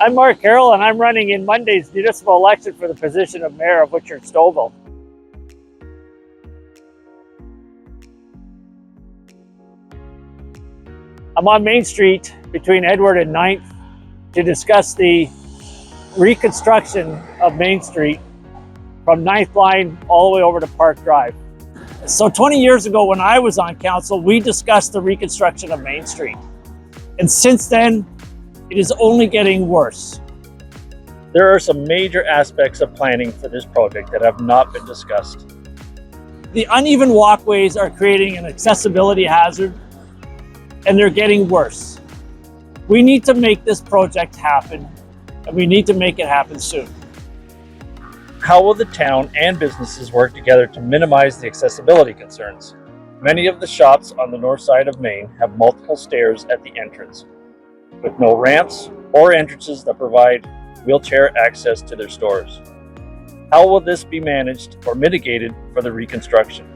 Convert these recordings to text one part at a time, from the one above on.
I'm Mark Carroll, and I'm running in Monday's municipal election for the position of Mayor of Stouffville. I'm on Main Street between Edward and 9th to discuss the reconstruction of Main Street from 9th line all the way over to Park Drive. So 20 years ago when I was on council, we discussed the reconstruction of Main Street. And since then, it is only getting worse. There are some major aspects of planning for this project that have not been discussed. The uneven walkways are creating an accessibility hazard, and they're getting worse. We need to make this project happen, and we need to make it happen soon. How will the town and businesses work together to minimize the accessibility concerns? Many of the shops on the north side of Main have multiple stairs at the entrance, with no ramps or entrances that provide wheelchair access to their stores. How will this be managed or mitigated for the reconstruction?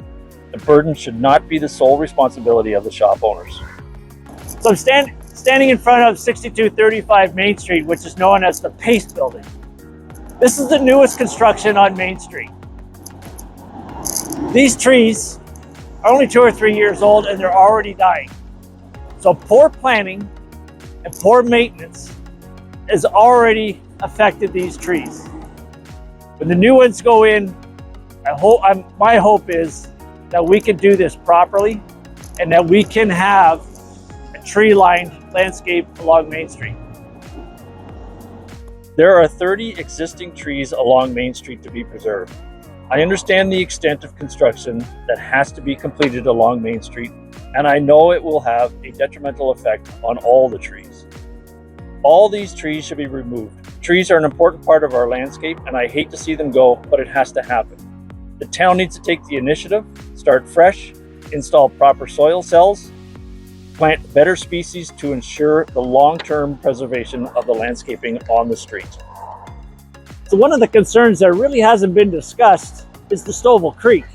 The burden should not be the sole responsibility of the shop owners. So I'm standing in front of 6235 Main Street, which is known as the Pace Building. This is the newest construction on Main Street. These trees are only 2 or 3 years old and they're already dying. So poor planning and poor maintenance has already affected these trees. When the new ones go in, my hope is that we can do this properly and that we can have a tree-lined landscape along Main Street. There are 30 existing trees along Main Street to be preserved. I understand the extent of construction that has to be completed along Main Street, and I know it will have a detrimental effect on all the trees. All these trees should be removed. Trees are an important part of our landscape, and I hate to see them go, but it has to happen. The town needs to take the initiative, start fresh, install proper soil cells, plant better species to ensure the long-term preservation of the landscaping on the street. So one of the concerns that really hasn't been discussed is the Stouffville Creek.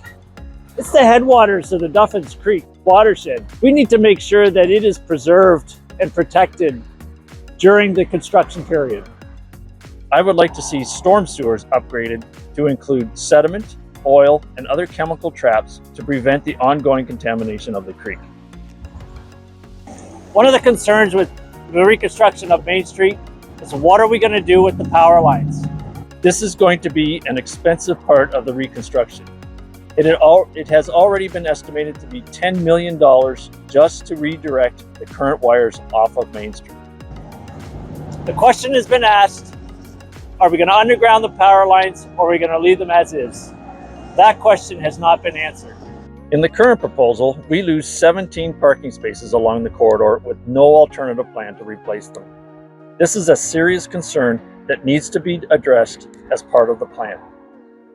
It's the headwaters of the Duffins Creek watershed. We need to make sure that it is preserved and protected during the construction period. I would like to see storm sewers upgraded to include sediment, oil, and other chemical traps to prevent the ongoing contamination of the creek. One of the concerns with the reconstruction of Main Street is what are we going to do with the power lines? This is going to be an expensive part of the reconstruction. It has already been estimated to be $10 million just to redirect the current wires off of Main Street. The question has been asked, are we going to underground the power lines or are we going to leave them as is? That question has not been answered. In the current proposal, we lose 17 parking spaces along the corridor with no alternative plan to replace them. This is a serious concern that needs to be addressed as part of the plan.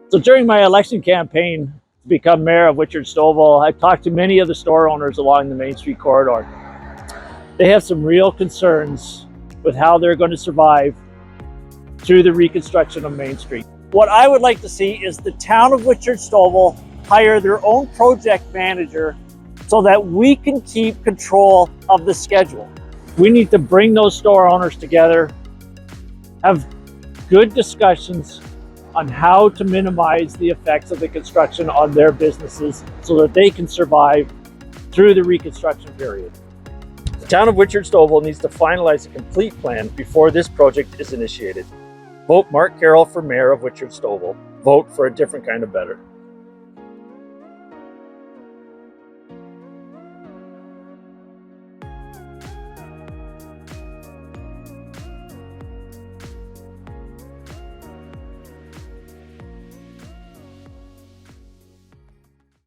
So during my election campaign to become mayor of Stouffville, I talked to many of the store owners along the Main Street corridor. They have some real concerns with how they're going to survive through the reconstruction of Main Street. What I would like to see is the town of Stouffville hire their own project manager so that we can keep control of the schedule. We need to bring those store owners together, have good discussions on how to minimize the effects of the construction on their businesses so that they can survive through the reconstruction period. The town of Stouffville needs to finalize a complete plan before this project is initiated. Vote Mark Carroll for mayor of Stouffville. Vote for a different kind of better.